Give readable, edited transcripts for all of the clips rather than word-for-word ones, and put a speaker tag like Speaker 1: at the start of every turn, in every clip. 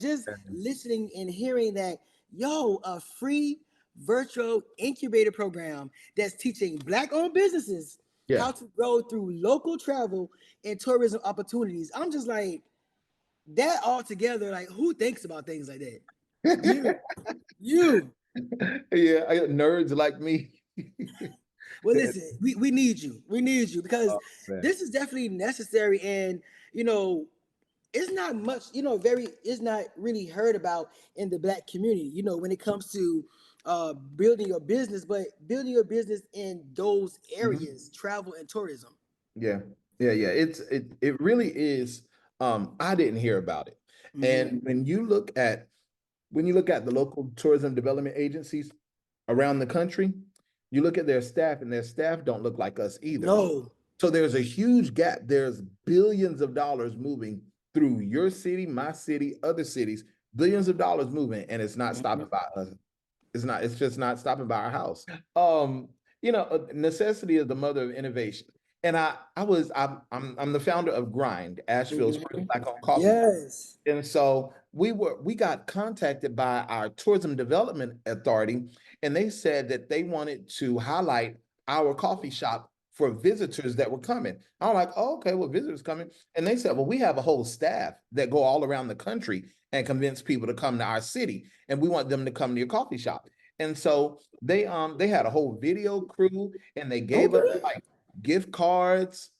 Speaker 1: just listening and hearing that, yo, a free virtual incubator program that's teaching Black-owned businesses
Speaker 2: Yeah.
Speaker 1: how to grow through local travel and tourism opportunities. I'm just like, that all together, like, who thinks about things like that? You, you.
Speaker 2: Yeah, I got nerds like me.
Speaker 1: Well, listen, we need you. We need you because
Speaker 2: Oh, man.
Speaker 1: this is definitely necessary. And, you know, it's not much, very, it's not really heard about in the Black community, when it comes to building your business, but building your business in those
Speaker 2: Mhm.
Speaker 1: areas, travel and tourism.
Speaker 2: Yeah, yeah. It really is. I didn't hear about it.
Speaker 1: Hmm.
Speaker 2: And when you look at the local tourism development agencies around the country, you look at their staff, and their staff don't look like us either.
Speaker 1: No.
Speaker 2: So there's a huge gap. There's billions of dollars moving through your city, my city, other cities, billions of dollars moving, and it's not stopping by us. It's just not stopping by our house. Um, necessity is the mother of innovation. And I'm the founder of Grind, Asheville's first
Speaker 1: Mhm.
Speaker 2: Black-owned coffee shop.
Speaker 1: Yes.
Speaker 2: And so we got contacted by our tourism development authority, and they said that they wanted to highlight our coffee shop for visitors that were coming. I'm like, oh, okay, well, visitors coming. And they said, well, we have a whole staff that go all around the country and convince people to come to our city, and we want them to come to your coffee shop. And so they had a whole video crew, and they gave us
Speaker 1: Okay.
Speaker 2: like gift cards,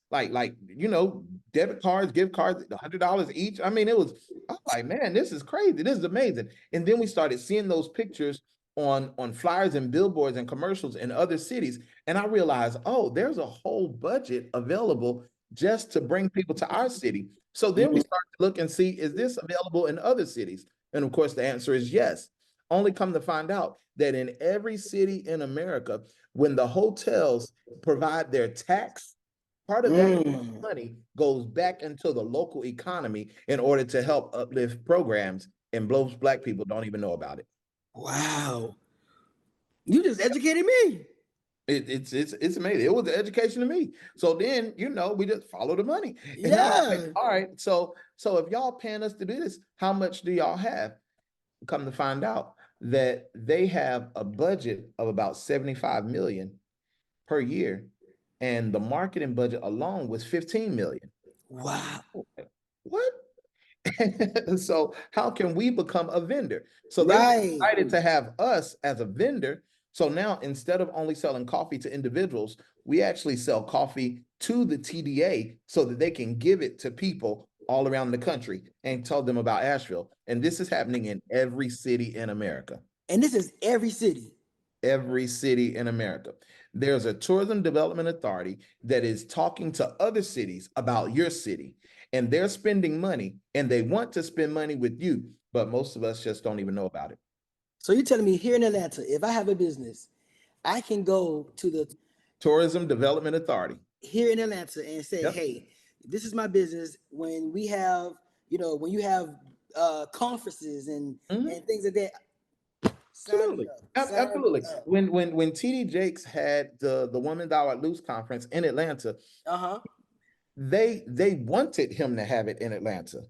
Speaker 2: debit cards, gift cards, $100 each. I mean, I was like, man, this is crazy. This is amazing. And then we started seeing those pictures on flyers and billboards and commercials in other cities. And I realized, oh, there's a whole budget available just to bring people to our city. So then we
Speaker 1: Mhm.
Speaker 2: start to look and see, is this available in other cities? And of course, the answer is yes. Only come to find out that in every city in America, when the hotels provide their tax, part of that
Speaker 1: Mm.
Speaker 2: money goes back into the local economy in order to help uplift programs, and most Black people don't even know about it.
Speaker 1: Wow. You just educated me.
Speaker 2: It's amazing. It was an education to me. So then, we just follow the money. And I'm like,
Speaker 1: Yeah.
Speaker 2: all right, so if y'all paying us to do this, how much do y'all have? Come to find out that they have a budget of about 75 million per year, and the marketing budget alone was 15 million.
Speaker 1: Wow.
Speaker 2: What? So how can we become a vendor? So they
Speaker 1: Right.
Speaker 2: decided to have us as a vendor. So now, instead of only selling coffee to individuals, we actually sell coffee to the TDA so that they can give it to people all around the country and tell them about Asheville. And this is happening in every city in America.
Speaker 1: And this is every city.
Speaker 2: Every city in America. There's a tourism development authority that is talking to other cities about your city, and they're spending money, and they want to spend money with you, but most of us just don't even know about it.
Speaker 1: So you're telling me here in Atlanta, if I have a business, I can go to the
Speaker 2: Tourism Development Authority.
Speaker 1: here in Atlanta and say,
Speaker 2: Yep.
Speaker 1: hey, this is my business. When we have, when you have conferences
Speaker 2: Mhm.
Speaker 1: and things like that, sign me
Speaker 2: Absolutely.
Speaker 1: up. Sign me
Speaker 2: Absolutely.
Speaker 1: up.
Speaker 2: When TD Jakes had the Women Thou Art Loose conference in Atlanta,
Speaker 1: Uh-huh.
Speaker 2: they wanted him to have it in Atlanta.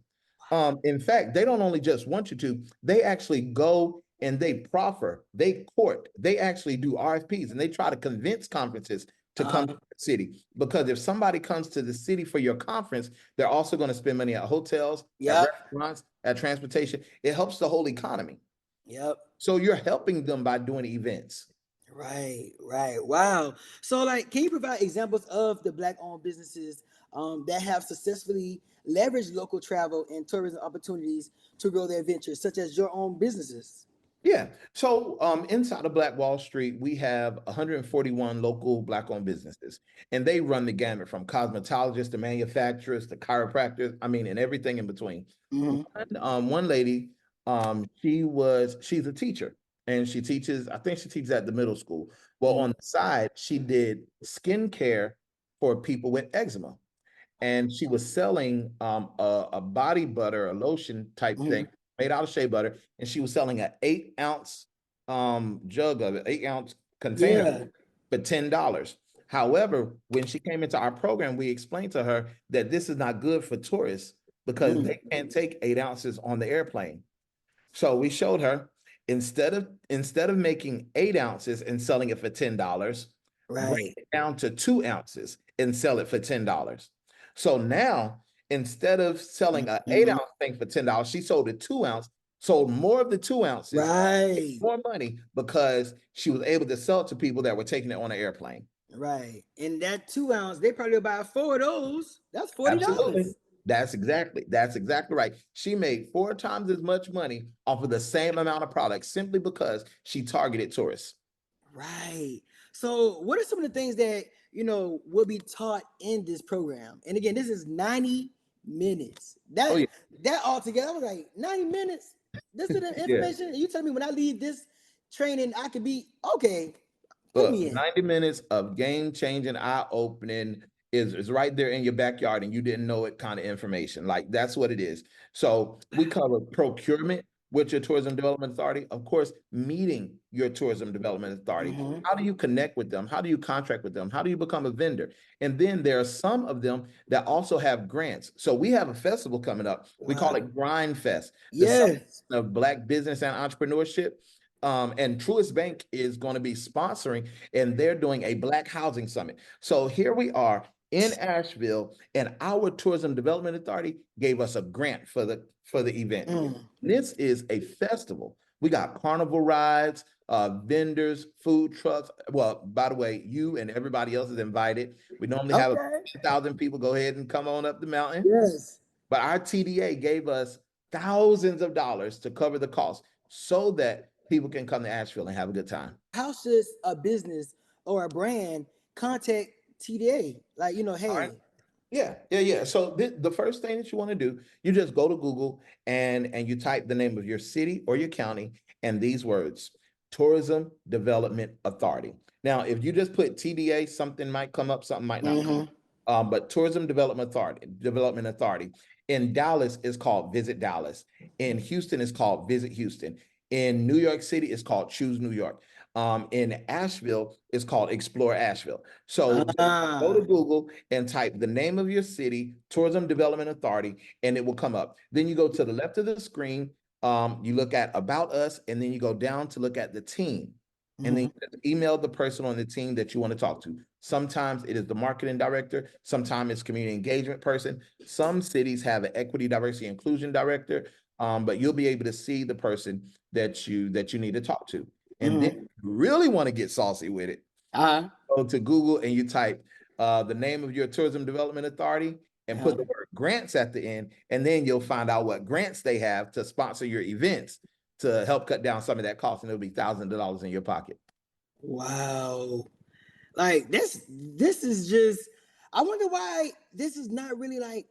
Speaker 2: In fact, they don't only just want you to, they actually go and they proffer, they court, they actually do RFPs, and they try to convince conferences to
Speaker 1: Uh-huh.
Speaker 2: come to the city. Because if somebody comes to the city for your conference, they're also going to spend money at hotels, at
Speaker 1: Yep.
Speaker 2: restaurants, at transportation. It helps the whole economy.
Speaker 1: Yep.
Speaker 2: So you're helping them by doing events.
Speaker 1: Right, right. Wow. So, like, can you provide examples of the Black-owned businesses that have successfully leveraged local travel and tourism opportunities to grow their ventures, such as your own businesses?
Speaker 2: Yeah. So inside of Black Wall Street, we have 141 local Black-owned businesses, and they run the gamut from cosmetologists to manufacturers to chiropractors. I mean, and everything in between.
Speaker 1: Hmm.
Speaker 2: One lady, she's a teacher, and she teaches. I think she teaches at the middle school. Well, on the side, she did skincare for people with eczema, and she was selling a body butter, a lotion type thing
Speaker 1: Hmm.
Speaker 2: made out of shea butter, and she was selling an 8 ounce jug of it, 8 ounce container
Speaker 1: Yeah.
Speaker 2: for $10. However, when she came into our program, we explained to her that this is not good for tourists because
Speaker 1: Mm.
Speaker 2: they can't take 8 ounces on the airplane. So we showed her instead of making 8 ounces and selling it for $10, bring
Speaker 1: Right.
Speaker 2: it down to 2 ounces and sell it for $10. So now instead of selling an eight
Speaker 1: Mhm.
Speaker 2: ounce thing for $10, she sold a 2 ounce, sold more of the 2 ounces,
Speaker 1: Right.
Speaker 2: more money because she was able to sell it to people that were taking it on an airplane.
Speaker 1: Right. And that 2 ounce, they probably buy four of those. That's
Speaker 2: Absolutely.
Speaker 1: $40.
Speaker 2: That's exactly right. She made 4 times as much money off of the same amount of products simply because she targeted tourists.
Speaker 1: Right. So, what are some of the things that will be taught in this program? And again, this is 90 minutes.
Speaker 2: Oh
Speaker 1: That
Speaker 2: yeah,
Speaker 1: that altogether, I was like, 90 minutes. This is the
Speaker 2: yeah.
Speaker 1: information. You tell me when I leave this training, I could be okay. Put
Speaker 2: Look,
Speaker 1: me in.
Speaker 2: 90 minutes of game changing, eye opening is right there in your backyard and you didn't know it kind of information. Like that's what it is. So we cover procurement with your tourism development authority. Of course, meeting your tourism development authority.
Speaker 1: Hmm.
Speaker 2: How do you connect with them? How do you contract with them? How do you become a vendor? And then there are some of them that also have grants. So we have a festival coming up. We call
Speaker 1: Wow.
Speaker 2: it GrindFest, the
Speaker 1: Yes.
Speaker 2: celebration of Black business and entrepreneurship. And Truist Bank is going to be sponsoring, and they're doing a Black Housing Summit. So here we are in Asheville, and our Tourism Development Authority gave us a grant for the event.
Speaker 1: Mm.
Speaker 2: This is a festival. We got carnival rides, vendors, food trucks. Well, by the way, you and everybody else is invited. We normally have
Speaker 1: Okay.
Speaker 2: 1,000 people go ahead and come on up the mountain,
Speaker 1: Yes.
Speaker 2: but our TDA gave us thousands of dollars to cover the cost so that people can come to Asheville and have a good time.
Speaker 1: How should a business or a brand contact TDA? Like,
Speaker 2: All right.
Speaker 1: hey.
Speaker 2: Yeah. So the first thing that you want to do, you just go to Google and you type the name of your city or your county and these words, Tourism Development Authority. Now, if you just put TDA, something might come up, something might not come
Speaker 1: Hmm.
Speaker 2: up. But Tourism Development Authority. In Dallas is called Visit Dallas. In Houston is called Visit Houston. In New York City is called Choose New York. In Asheville is called Explore Asheville. So just go to
Speaker 1: Ah.
Speaker 2: Google and type the name of your city, Tourism Development Authority, and it will come up. Then you go to the left of the screen, you look at About Us, and then you go down to look at the team. And then
Speaker 1: Hmm.
Speaker 2: you email the person on the team that you want to talk to. Sometimes it is the marketing director, sometimes it's community engagement person. Some cities have an equity, diversity, inclusion director, but you'll be able to see the person that you need to talk to. And then
Speaker 1: Hmm.
Speaker 2: you really want to get saucy with it,
Speaker 1: Uh-huh.
Speaker 2: go to Google and you type the name of your tourism development authority and
Speaker 1: Uh-huh.
Speaker 2: put the word grants at the end, and then you'll find out what grants they have to sponsor your events to help cut down some of that cost, and it'll be thousands of dollars in your pocket.
Speaker 1: Wow. Like this is just I wonder why this is not really like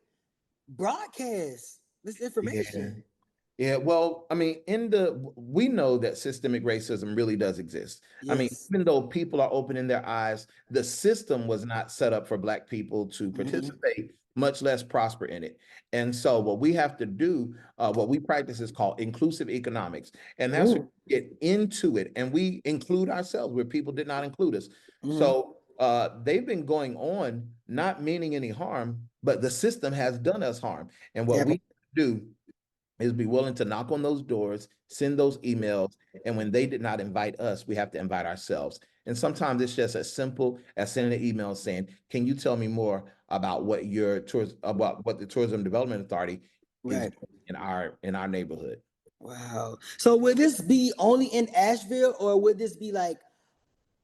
Speaker 1: broadcast this
Speaker 2: Yeah.
Speaker 1: information.
Speaker 2: Yeah, well, I mean, we know that systemic racism really does exist. I mean,
Speaker 1: Yes.
Speaker 2: even though people are opening their eyes, the system was not set up for Black people to
Speaker 1: Hmm.
Speaker 2: participate, much less prosper in it. And so, what we have to do, what we practice is called inclusive economics. And that's where
Speaker 1: Oh.
Speaker 2: we get into it. And we include ourselves where people did not include us.
Speaker 1: Hmm.
Speaker 2: So, they've been going on, not meaning any harm, but the system has done us harm. And what
Speaker 1: Yeah.
Speaker 2: we do is be willing to knock on those doors, send those emails, and when they did not invite us, we have to invite ourselves. And sometimes it's just as simple as sending an email saying, "Can you tell me more about what the Tourism Development Authority is
Speaker 1: Right.
Speaker 2: doing in our neighborhood?"
Speaker 1: Wow. So would this be only in Asheville or would this be like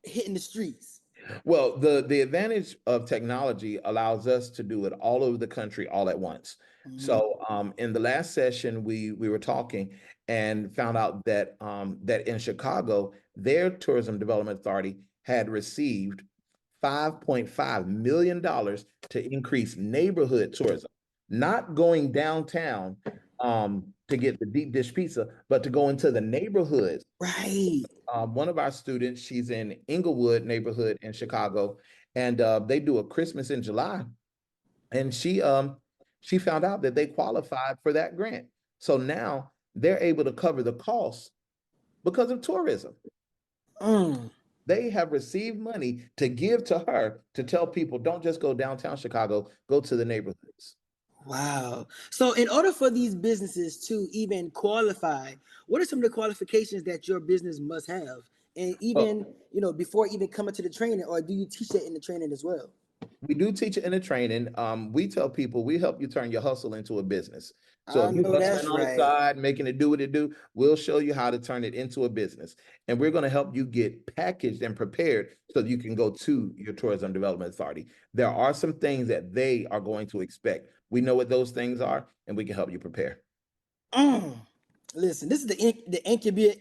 Speaker 1: hitting the streets?
Speaker 2: Well, the advantage of technology allows us to do it all over the country all at once.
Speaker 1: Hmm.
Speaker 2: So in the last session, we were talking and found out that in Chicago, their tourism development authority had received $5.5 million to increase neighborhood tourism, not going downtown to get the deep dish pizza, but to go into the neighborhoods.
Speaker 1: Right.
Speaker 2: One of our students, she's in Inglewood neighborhood in Chicago, and they do a Christmas in July, and she found out that they qualified for that grant. So now they're able to cover the costs because of tourism.
Speaker 1: Mm.
Speaker 2: They have received money to give to her to tell people don't just go downtown Chicago, go to the neighborhoods.
Speaker 1: Wow. So in order for these businesses to even qualify, what are some of the qualifications that your business must have? And
Speaker 2: Well,
Speaker 1: even, before even coming to the training, or do you teach that in the training as well?
Speaker 2: we do teach it in the training. We tell people we help you turn your hustle into a business. So
Speaker 1: I
Speaker 2: if you're
Speaker 1: know
Speaker 2: hustling
Speaker 1: that's
Speaker 2: on the
Speaker 1: right.
Speaker 2: side, making it do what it do, we'll show you how to turn it into a business. And we're going to help you get packaged and prepared so you can go to your tourism development authority. There are some things that they are going to expect. We know what those things are, and we can help you prepare.
Speaker 1: Mm. Listen, this is the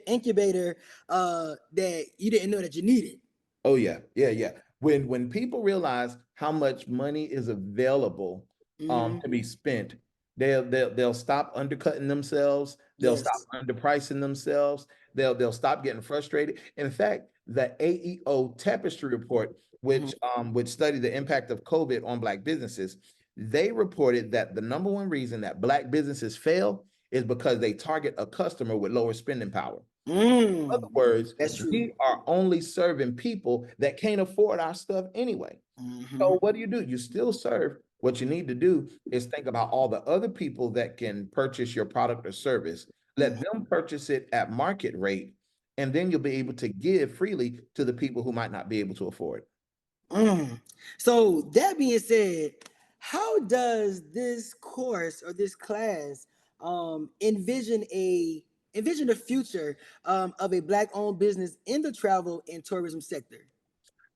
Speaker 1: incubator that you didn't know that you needed.
Speaker 2: Oh yeah, yeah, yeah. When people realize how much money is available
Speaker 1: Hmm.
Speaker 2: to be spent, they'll stop undercutting themselves. They'll stop
Speaker 1: Yes.
Speaker 2: underpricing themselves. They'll stop getting frustrated. In fact, the AEO Tapestry report,
Speaker 1: Hmm.
Speaker 2: which studied the impact of COVID on Black businesses, they reported that the number one reason that Black businesses fail is because they target a customer with lower spending power. Other
Speaker 1: Mm.
Speaker 2: words,
Speaker 1: That's true.
Speaker 2: we are only serving people that can't afford our stuff anyway.
Speaker 1: Hmm.
Speaker 2: So what do? You still serve. What you need to do is think about all the other people that can purchase your product or service. Let
Speaker 1: Hmm.
Speaker 2: them purchase it at market rate, and then you'll be able to give freely to the people who might not be able to afford.
Speaker 1: Mm. So that being said, how does this course or this class envision the future of a Black owned business in the travel and tourism sector?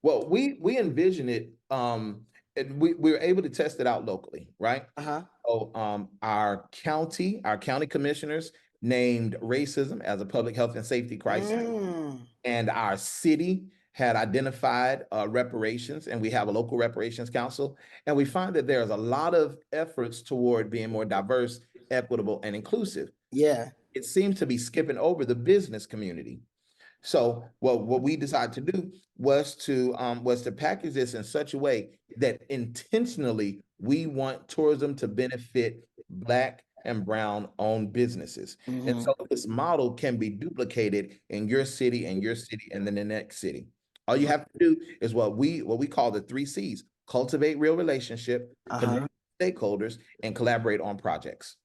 Speaker 2: Well, we envision it, and we were able to test it out locally, right?
Speaker 1: Uh huh.
Speaker 2: So, our county commissioners named racism as a public health and safety crisis,
Speaker 1: Mm.
Speaker 2: and our city had identified reparations, and we have a local reparations council, and we find that there's a lot of efforts toward being more diverse, equitable, and inclusive.
Speaker 1: Yeah.
Speaker 2: It seems to be skipping over the business community. So what we decided to do was to package this in such a way that intentionally we want tourism to benefit Black and Brown owned businesses. And
Speaker 1: Hmm.
Speaker 2: so this model can be duplicated in your city and your city and then the next city. All you have to do is what we call the three C's: cultivate real relationship,
Speaker 1: Uh
Speaker 2: connect
Speaker 1: huh.
Speaker 2: with stakeholders, and collaborate on projects.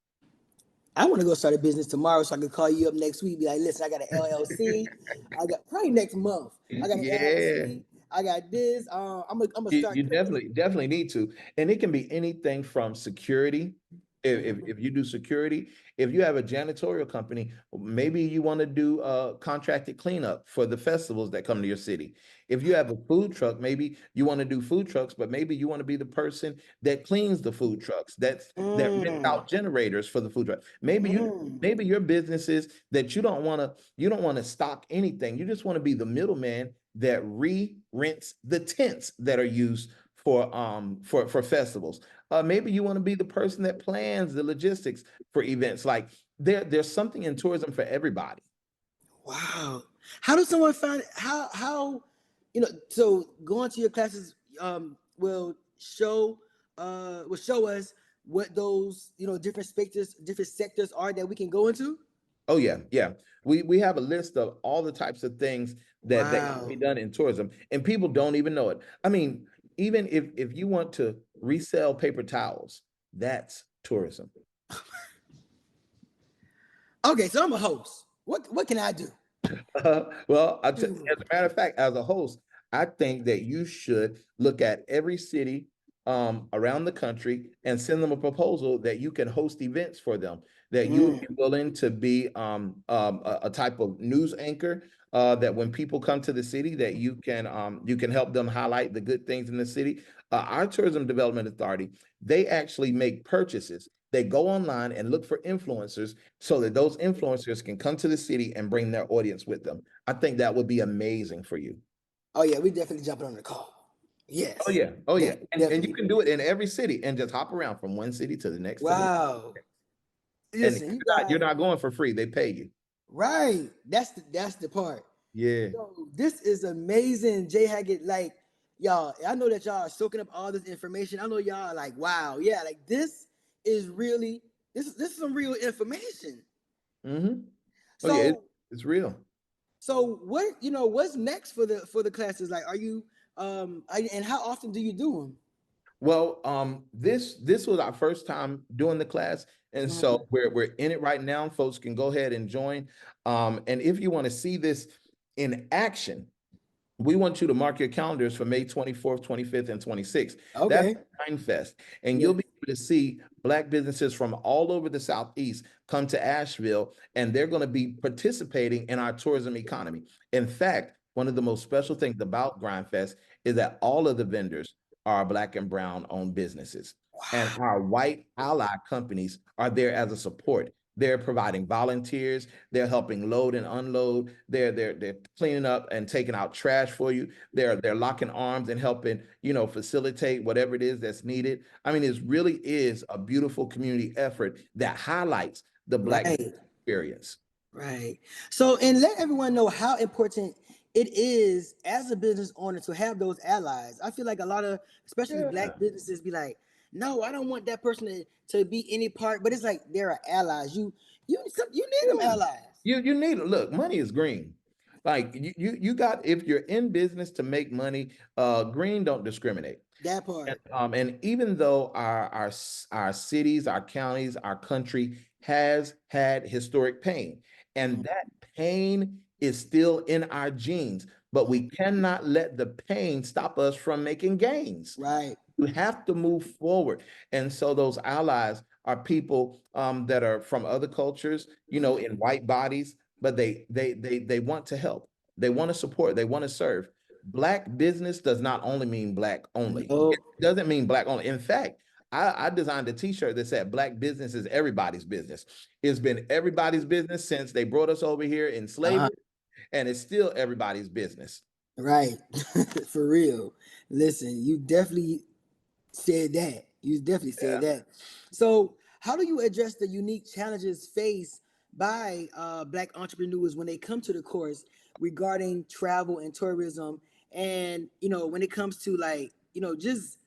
Speaker 1: I want to go start a business tomorrow so I can call you up next week. Be like, listen, I got an LLC. I got probably next month. I got an
Speaker 2: Yeah.
Speaker 1: LLC. I got this. I'm gonna
Speaker 2: You
Speaker 1: start cooking.
Speaker 2: definitely need to, and it can be anything from security. If you do security, if you have a janitorial company, maybe you want to do contracted cleanup for the festivals that come to your city. If you have a food truck, maybe you want to do food trucks, but maybe you want to be the person that cleans the food trucks, that rent
Speaker 1: Mm,
Speaker 2: out generators for the food truck.
Speaker 1: mm,
Speaker 2: Maybe your business is that you don't want to stock anything. You just want to be the middleman that re-rents the tents that are used for festivals. Maybe you want to be the person that plans the logistics for events. Like there's something in tourism for everybody.
Speaker 1: wow. How does someone find how so going to your classes will show us what those different sectors are that we can go into?
Speaker 2: Oh yeah, yeah. We have a list of all the types of things that can be
Speaker 1: Wow.
Speaker 2: done in tourism, and people don't even know it. I mean, even if you want to resell paper towels, that's tourism.
Speaker 1: Okay, so I'm a host. What can I do?
Speaker 2: Well,
Speaker 1: Mm,
Speaker 2: as a matter of fact, as a host, I think that you should look at every city around the country and send them a proposal that you can host events for them, that you would
Speaker 1: mm,
Speaker 2: be willing to be a type of news anchor, that when people come to the city, that you can help them highlight the good things in the city. Our Tourism Development Authority, they actually make purchases. They go online and look for influencers so that those influencers can come to the city and bring their audience with them. I think that would be amazing for you.
Speaker 1: oh yeah, we definitely jumping on the call.
Speaker 2: Oh
Speaker 1: Yes.
Speaker 2: yeah, oh yeah, and you
Speaker 1: Definitely.
Speaker 2: can do it in every city and just hop around from one city to the next to the next.
Speaker 1: Wow.
Speaker 2: And
Speaker 1: Listen, you
Speaker 2: you're
Speaker 1: guys,
Speaker 2: not going for free; they pay you.
Speaker 1: right. That's the part.
Speaker 2: Yeah.
Speaker 1: Yo, this is amazing, J Hackett. Like, y'all, I know that y'all are soaking up all this information. I know y'all are like, wow, yeah, like is really this is some real information.
Speaker 2: Mm-hmm. Oh yeah,
Speaker 1: So
Speaker 2: it's real.
Speaker 1: what's next for the classes? Like, are you and how often do you do them?
Speaker 2: Well, this was our first time doing the class, and
Speaker 1: Mhm.
Speaker 2: so we're in it right now. Folks can go ahead and join. And if you want to see this in action, we want you to mark your calendars for May 24th, 25th, and 26th. That's
Speaker 1: Okay.
Speaker 2: GrindFest. And you'll
Speaker 1: Yeah.
Speaker 2: be able to see Black businesses from all over the Southeast come to Asheville, and they're going to be participating in our tourism economy. In fact, one of the most special things about GrindFest is that all of the vendors are Black and Brown owned businesses. And our white ally companies are there as a support. They're providing volunteers. They're helping load and unload. They're cleaning up and taking out trash for you. They're locking arms and helping, facilitate whatever it is that's needed. I mean, it really is a beautiful community effort that highlights the Black
Speaker 1: Right.
Speaker 2: experience.
Speaker 1: Right. So, and let everyone know how important it is as a business owner to have those allies. I feel like a lot of, especially
Speaker 2: Yeah.
Speaker 1: black businesses, be like, "No, I don't want that person to be any part." But it's like there are allies. You need them
Speaker 2: Yeah.
Speaker 1: allies.
Speaker 2: You need look, money is green. Like you got if you're in business to make money, green don't discriminate.
Speaker 1: That part.
Speaker 2: And even though our cities, our counties, our country has had historic pain, and
Speaker 1: Mhm.
Speaker 2: that pain is still in our genes, but we cannot let the pain stop us from making gains.
Speaker 1: Right.
Speaker 2: You have to move forward. And so those allies are people that are from other cultures,
Speaker 1: Mhm.
Speaker 2: in white bodies, but they want to help. They want to support. They want to serve. Black business does not only mean black only. It
Speaker 1: No.
Speaker 2: doesn't mean black only. In fact, I designed a T-shirt that said "Black business is everybody's business." It's been everybody's business since they brought us over here in
Speaker 1: Uh,
Speaker 2: slavery, and it's still everybody's business.
Speaker 1: right. For real. Listen, you definitely said that. You definitely said
Speaker 2: Yeah.
Speaker 1: that. So, how do you address the unique challenges faced by Black entrepreneurs when they come to the course regarding travel and tourism, and when it comes to like just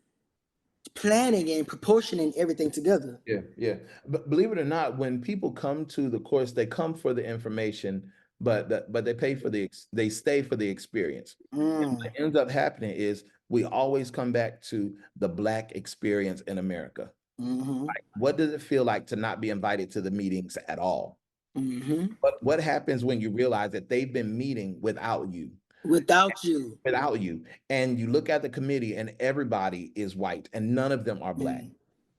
Speaker 1: planning and proportioning everything together?
Speaker 2: Yeah, yeah. But believe it or not, when people come to the course, they come for the information, but they pay for they stay for the experience. And
Speaker 1: Mm,
Speaker 2: what ends up happening is we always come back to the Black experience in America.
Speaker 1: mm-hmm,
Speaker 2: What does it feel like to not be invited to the meetings at all?
Speaker 1: mm-hmm.
Speaker 2: What happens when you realize that they've been meeting without you?
Speaker 1: Without you.
Speaker 2: Without you. And you look at the committee and everybody is white and none of them are black.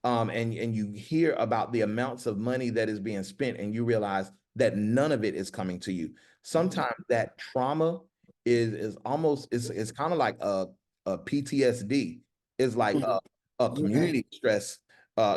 Speaker 1: Mm,
Speaker 2: And you hear about the amounts of money that is being spent and you realize that none of it is coming to you.
Speaker 1: mm,
Speaker 2: Sometimes that trauma is almost it's kind of like a PTSD. It's like
Speaker 1: mm.
Speaker 2: a
Speaker 1: Right,
Speaker 2: community stress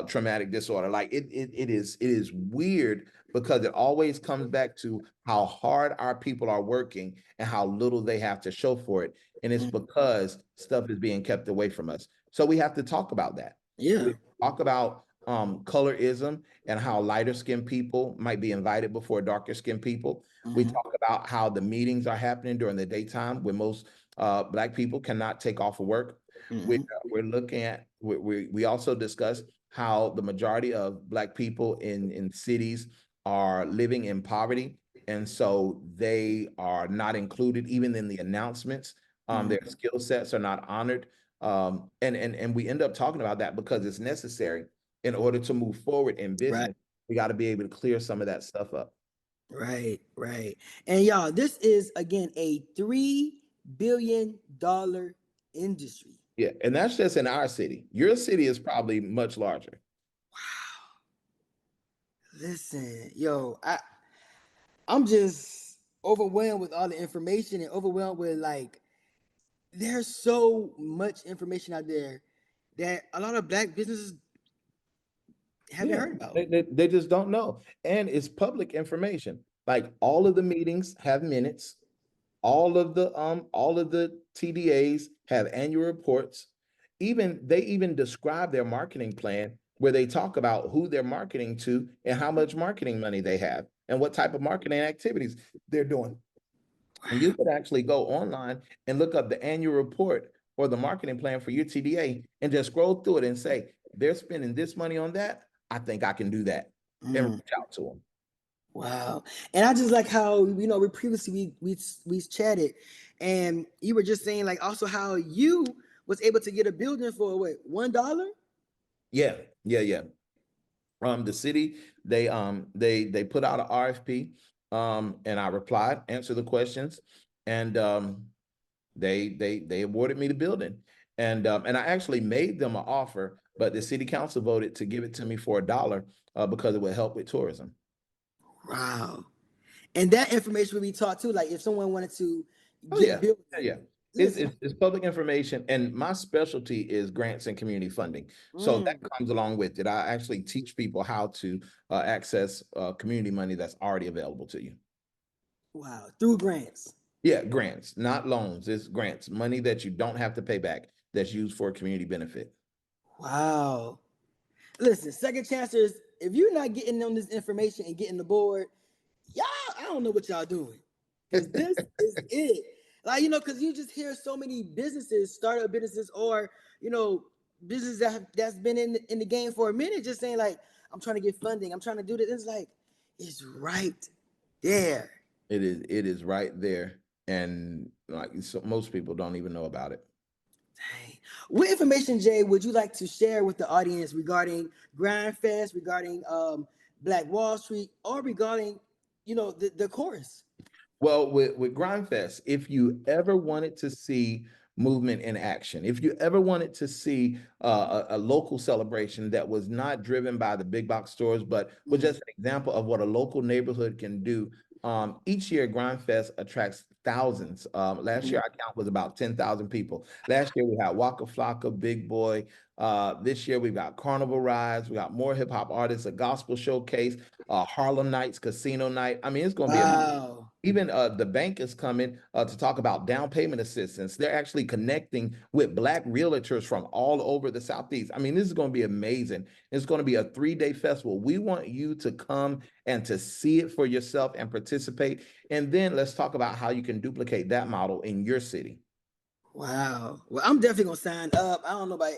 Speaker 2: traumatic disorder. Like it is weird because it always comes back to how hard our people are working and how little they have to show for it. And it's
Speaker 1: mm,
Speaker 2: because stuff is being kept away from us. So we have to talk about that.
Speaker 1: yeah,
Speaker 2: We talk about colorism and how lighter skinned people might be invited before darker skinned people. We
Speaker 1: mm-hmm,
Speaker 2: talk about how the meetings are happening during the daytime when most Black people cannot take off of work. We,
Speaker 1: mm-hmm,
Speaker 2: we're looking at, we also discuss how the majority of Black people in cities are living in poverty. And so they are not included even in the announcements. Their
Speaker 1: mm-hmm.
Speaker 2: skill sets are not honored. And we end up talking about that because it's necessary in order to move forward in
Speaker 1: Right.
Speaker 2: business. We got to be able to clear some of that stuff up.
Speaker 1: Right, right. And y'all, this is again a $3 billion industry.
Speaker 2: Yeah, and that's just in our city. Your city is probably much larger.
Speaker 1: Listen, yo, I'm just overwhelmed with all the information and overwhelmed with like there's so much information out there that a lot of black businesses haven't
Speaker 2: Yeah,
Speaker 1: heard about.
Speaker 2: they just don't know. And it's public information. Like all of the meetings have minutes. All of the TDAs have annual reports. Even they even describe their marketing plan where they talk about who they're marketing to and how much marketing money they have and what type of marketing activities they're doing. And you could actually go online and look up the annual report or the marketing plan for your TDA and just scroll through it and say, they're spending this money on that. I think I can do that and
Speaker 1: Mm,
Speaker 2: reach out to them.
Speaker 1: wow. And I just like how we previously we chatted and you were just saying like also how you was able to get a building for what, $1?
Speaker 2: Yeah, yeah, yeah. The city, they put out an RFP, and I replied, answered the questions, and they awarded me the building. And I actually made them an offer, but the city council voted to give it to me for $1, because it would help with tourism.
Speaker 1: Wow. And that information will be taught too. Like if someone wanted to
Speaker 2: Oh
Speaker 1: get a
Speaker 2: yeah,
Speaker 1: building,
Speaker 2: yeah, yeah. It's,
Speaker 1: listen.
Speaker 2: it's it's public information, and my specialty is grants and community funding. So that
Speaker 1: Mm,
Speaker 2: comes along with it. I actually teach people how to access community money that's already available to you.
Speaker 1: wow. Through grants.
Speaker 2: Yeah, grants, not loans. It's grants, money that you don't have to pay back, that's used for community benefit.
Speaker 1: Wow. Listen, second chancers, if you're not getting on this information and getting the board, y'all, I don't know what y'all doing. Cause this is it. Like, cause you just hear so many businesses, startup businesses, or businesses that's been in the game for a minute, just saying like, I'm trying to get funding, I'm trying to do this. It's like, it's right there.
Speaker 2: It is right there, and like so most people don't even know about it.
Speaker 1: Dang. What information, Jay, would you like to share with the audience regarding GrindFest, regarding Black Wall Street, or regarding, the chorus?
Speaker 2: Well, with GrindFest, if you ever wanted to see movement in action, if you ever wanted to see a local celebration that was not driven by the big box stores, but was
Speaker 1: Mm,
Speaker 2: just an example of what a local neighborhood can do, each year GrindFest attracts thousands. Last year,
Speaker 1: mm.
Speaker 2: our count was about 10,000 people. Last year, we had Waka Flocka, Big Boy. This year, we've got carnival rides, we got more hip hop artists, a gospel showcase, Harlem Nights, casino night. I mean, it's going to be amazing.
Speaker 1: Wow.
Speaker 2: Even the bank is coming to talk about down payment assistance. They're actually connecting with Black realtors from all over the Southeast. I mean, this is going to be amazing. It's going to be a 3-day festival. We want you to come and to see it for yourself and participate. And then let's talk about how you can duplicate that model in your city.
Speaker 1: Wow. Well, I'm definitely gonna sign up. I don't know about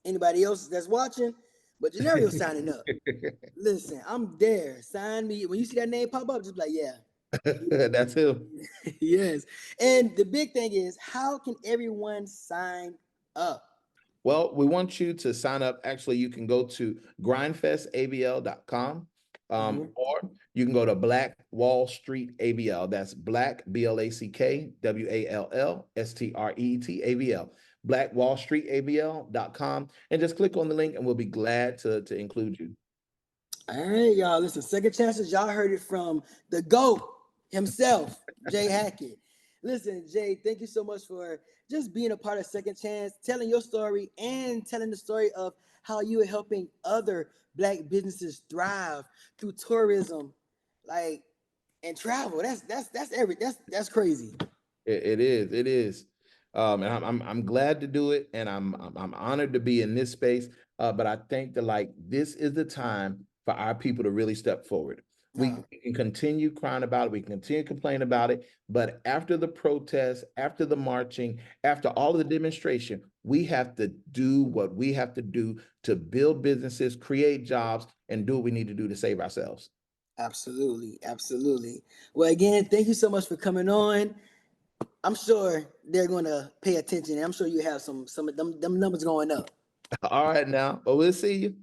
Speaker 1: anybody else that's watching, but Johneri'O signing up. Listen, I'm there. Sign me. When you see that name pop up, just be like, yeah.
Speaker 2: That's him.
Speaker 1: Yes. And the big thing is, how can everyone sign up?
Speaker 2: Well, we want you to sign up. Actually, you can go to grindfestavl.com,
Speaker 1: Mhm.
Speaker 2: or you can go to Black Wall Street AVL. That's Black, BLACK, WALL STREET AVL. BlackWallStreetAVL.com, and just click on the link, and we'll be glad to include you.
Speaker 1: All right, y'all. Listen, second chances. Y'all heard it from the GOAT himself, J Hackett. Listen, Jay, thank you so much for just being a part of Second Chance, telling your story and telling the story of how you are helping other Black businesses thrive through tourism, like and travel. That's crazy.
Speaker 2: It is. It is. And I'm glad to do it, and I'm honored to be in this space. But I think that like this is the time for our people to really step forward. We
Speaker 1: No,
Speaker 2: can continue crying about it. We can continue complaining about it. But after the protest, after the marching, after all of the demonstration, we have to do what we have to do to build businesses, create jobs, and do what we need to do to save ourselves.
Speaker 1: absolutely, absolutely. Well, again, thank you so much for coming on. I'm sure they're going to pay attention. I'm sure you have some of them numbers going up.
Speaker 2: All right now. Well, we'll see you.